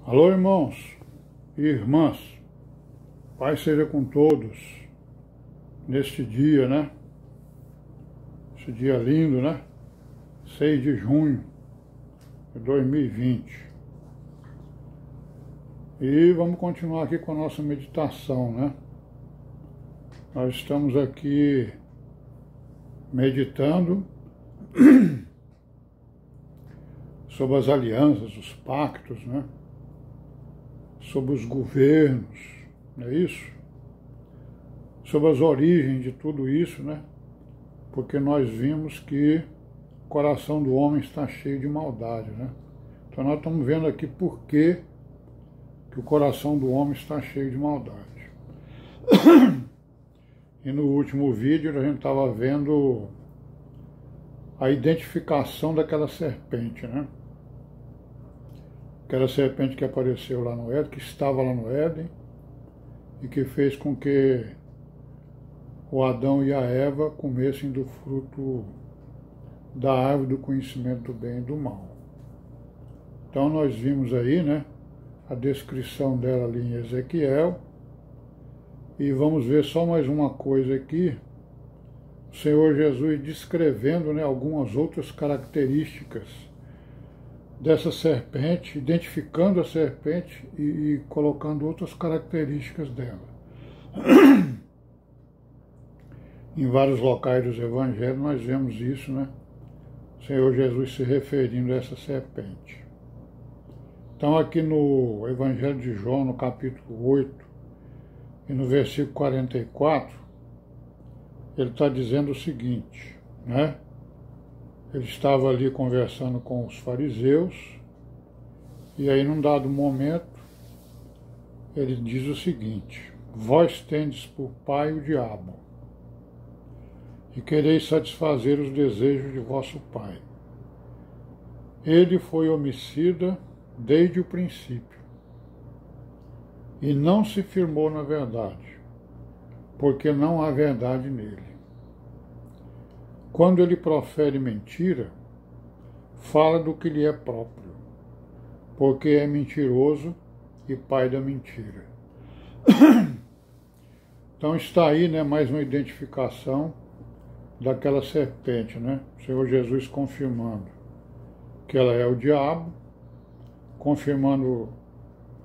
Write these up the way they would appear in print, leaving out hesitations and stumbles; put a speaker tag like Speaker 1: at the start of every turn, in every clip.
Speaker 1: Alô, irmãos e irmãs, paz seja com todos neste dia, né? Esse dia lindo, né? 6 de junho de 2020. E vamos continuar aqui com a nossa meditação, né? Nós estamos aqui meditando sobre as alianças, os pactos, né? Sobre os governos, não é isso? Sobre as origens de tudo isso, né? Porque nós vimos que o coração do homem está cheio de maldade, né? Então nós estamos vendo aqui por que o coração do homem está cheio de maldade. E no último vídeo a gente estava vendo a identificação daquela serpente, né? Aquela serpente que apareceu lá no Éden, que estava lá no Éden, e que fez com que o Adão e a Eva comessem do fruto da árvore do conhecimento do bem e do mal. Então nós vimos aí, né, a descrição dela ali em Ezequiel, e vamos ver só mais uma coisa aqui, o Senhor Jesus descrevendo, né, algumas outras características dessa serpente, identificando a serpente e colocando outras características dela. Em vários locais dos evangelhos nós vemos isso, né? O Senhor Jesus se referindo a essa serpente. Então aqui no Evangelho de João, no capítulo 8, e no versículo 44, ele está dizendo o seguinte, né? Ele estava ali conversando com os fariseus, e aí num dado momento, ele diz o seguinte: vós tendes por pai o diabo, e quereis satisfazer os desejos de vosso pai. Ele foi homicida desde o princípio, e não se firmou na verdade, porque não há verdade nele. Quando ele profere mentira, fala do que lhe é próprio, porque é mentiroso e pai da mentira. Então está aí, né, mais uma identificação daquela serpente, né? O Senhor Jesus confirmando que ela é o diabo, confirmando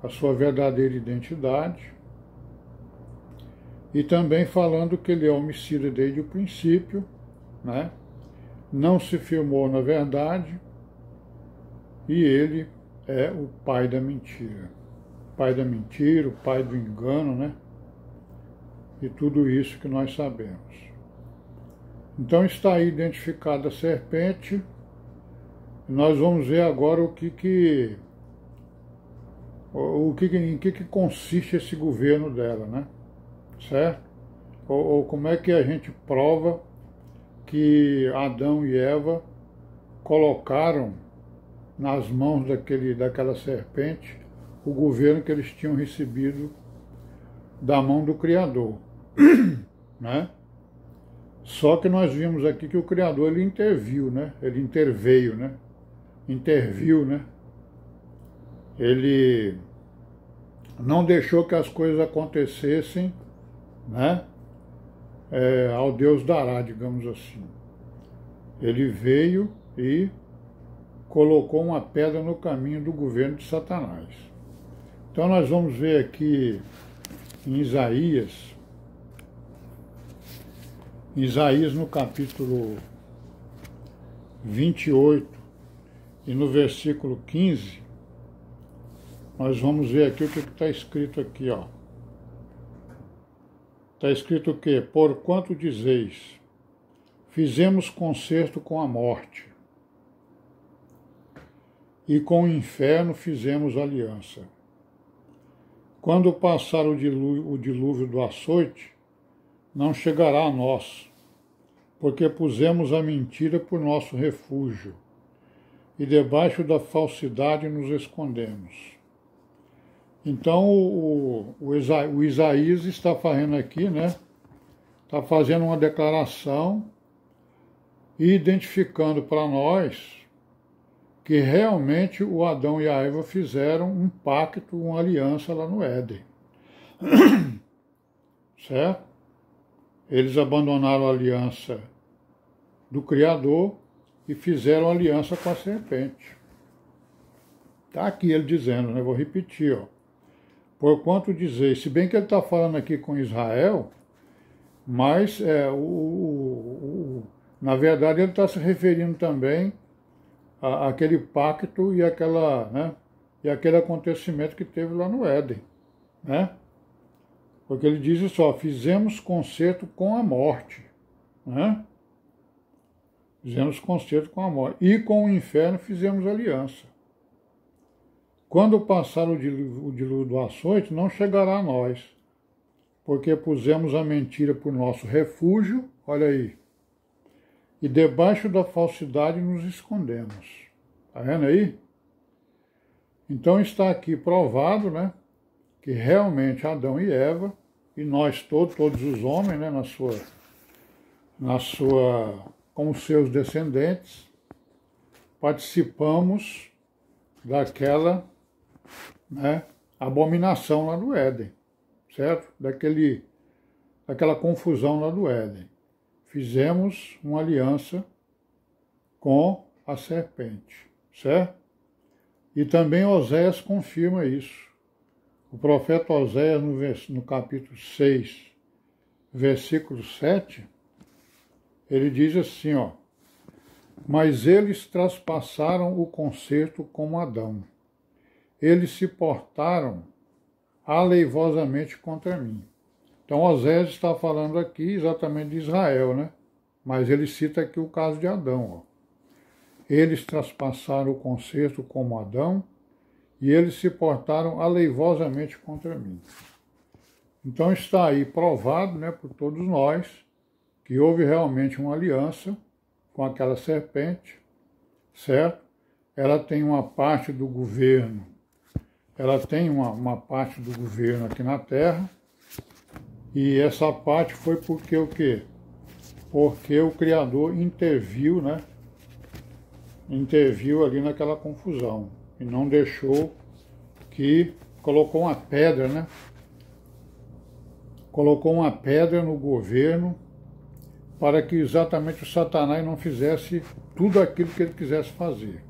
Speaker 1: a sua verdadeira identidade, e também falando que ele é homicida desde o princípio, né? Não se firmou na verdade, e ele é o pai da mentira. O pai da mentira, o pai do engano, né? E tudo isso que nós sabemos. Então está aí identificada a serpente. Nós vamos ver agora em que consiste esse governo dela, né? Certo? Ou como é que a gente prova que Adão e Eva colocaram nas mãos daquela serpente o governo que eles tinham recebido da mão do Criador, né? Só que nós vimos aqui que o Criador, ele interviu, né? Ele interveio, né? Interviu, né? Ele não deixou que as coisas acontecessem, né? Ao Deus dará, digamos assim. Ele veio e colocou uma pedra no caminho do governo de Satanás. Então nós vamos ver aqui em Isaías no capítulo 28 e no versículo 15, nós vamos ver aqui o que está escrito aqui, ó. Está escrito o quê? Porquanto dizeis, fizemos concerto com a morte, e com o inferno fizemos aliança. Quando passar o dilúvio do açoite, não chegará a nós, porque pusemos a mentira por nosso refúgio, e debaixo da falsidade nos escondemos. Então o Isaías está fazendo aqui, né? Está fazendo uma declaração e identificando para nós que realmente o Adão e a Eva fizeram um pacto, uma aliança lá no Éden. Certo? Eles abandonaram a aliança do Criador e fizeram aliança com a serpente. Está aqui ele dizendo, né? Vou repetir, ó. Porquanto dizer, se bem que ele está falando aqui com Israel, mas na verdade ele está se referindo também àquele pacto e aquele acontecimento que teve lá no Éden, né? Porque ele diz só, fizemos concerto com a morte, né? Fizemos concerto com a morte. E com o inferno fizemos aliança. Quando passar o dilúvio do açoite, não chegará a nós, porque pusemos a mentira por nosso refúgio, olha aí, e debaixo da falsidade nos escondemos. Está vendo aí? Então está aqui provado, né, que realmente Adão e Eva, e nós todos os homens, né, como seus descendentes, participamos daquela, né, abominação lá do Éden, certo? Daquela confusão lá do Éden. Fizemos uma aliança com a serpente, certo? E também Oséias confirma isso. O profeta Oséias, no capítulo 6, versículo 7, ele diz assim, ó, mas eles traspassaram o concerto como Adão. Eles se portaram aleivosamente contra mim. Então Oséias está falando aqui exatamente de Israel, né? Mas ele cita aqui o caso de Adão, ó. Eles traspassaram o concerto como Adão, e eles se portaram aleivosamente contra mim. Então está aí provado, né, por todos nós, que houve realmente uma aliança com aquela serpente, certo? Ela tem uma parte do governo, uma parte do governo aqui na Terra, e essa parte foi porque o quê? Porque o Criador interviu, né? Interviu ali naquela confusão. E não deixou colocou uma pedra, né? Colocou uma pedra no governo para que exatamente o Satanás não fizesse tudo aquilo que ele quisesse fazer.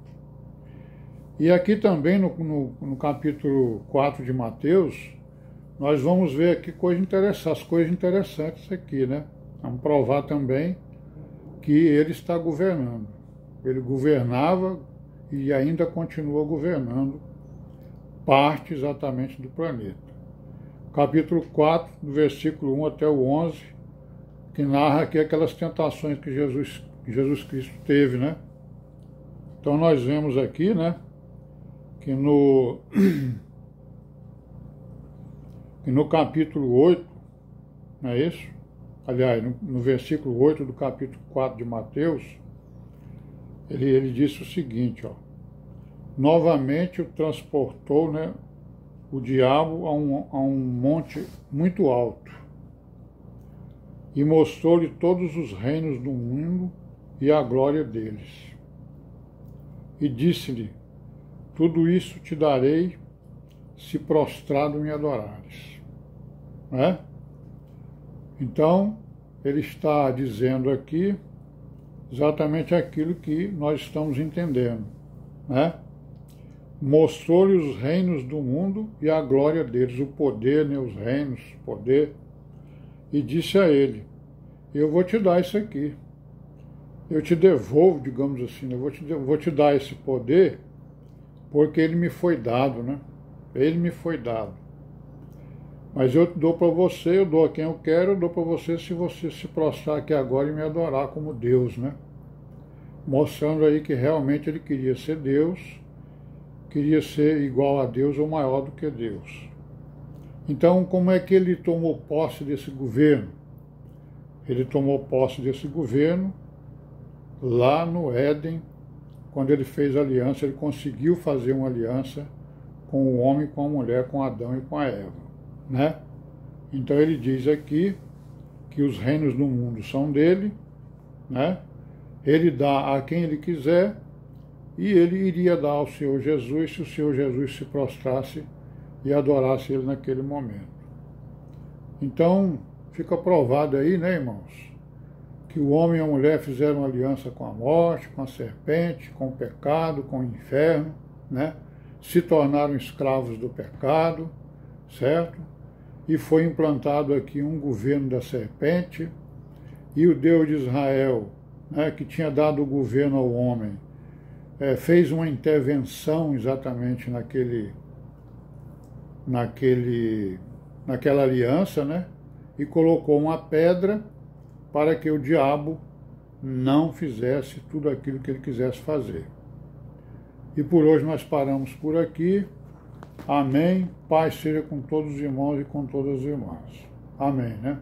Speaker 1: E aqui também, no capítulo 4 de Mateus, nós vamos ver aqui as coisas interessantes aqui, né? Vamos provar também que ele está governando. Ele governava e ainda continua governando parte exatamente do planeta. Capítulo 4, do versículo 1 até o 11, que narra aqui aquelas tentações que Jesus Cristo teve, né? Então nós vemos aqui, né, que no capítulo 8, não é isso? Aliás, no versículo 8 do capítulo 4 de Mateus, ele disse o seguinte, ó, novamente o transportou, né, o diabo a um monte muito alto e mostrou-lhe todos os reinos do mundo e a glória deles. E disse-lhe, tudo isso te darei se prostrado me adorares. Né? Então, ele está dizendo aqui exatamente aquilo que nós estamos entendendo, né? Mostrou-lhe os reinos do mundo e a glória deles, o poder, né, os reinos, o poder, e disse a ele, eu vou te dar isso aqui, eu te devolvo, digamos assim, eu vou te dar esse poder, porque ele me foi dado, né? Ele me foi dado. Mas eu dou para você, eu dou a quem eu quero, eu dou para você se você se prostrar aqui agora e me adorar como Deus, né? Mostrando aí que realmente ele queria ser Deus, queria ser igual a Deus ou maior do que Deus. Então, como é que ele tomou posse desse governo? Ele tomou posse desse governo lá no Éden, quando ele fez aliança, ele conseguiu fazer uma aliança com o homem, com a mulher, com Adão e com a Eva, né? Então ele diz aqui que os reinos do mundo são dele, né? Ele dá a quem ele quiser, e ele iria dar ao Senhor Jesus se o Senhor Jesus se prostrasse e adorasse ele naquele momento. Então, fica provado aí, né, irmãos, que o homem e a mulher fizeram aliança com a morte, com a serpente, com o pecado, com o inferno, né? Se tornaram escravos do pecado, certo? E foi implantado aqui um governo da serpente, e o Deus de Israel, né, que tinha dado o governo ao homem, fez uma intervenção exatamente naquela aliança, né? E colocou uma pedra para que o diabo não fizesse tudo aquilo que ele quisesse fazer. E por hoje nós paramos por aqui. Amém. Paz seja com todos os irmãos e com todas as irmãs. Amém, né?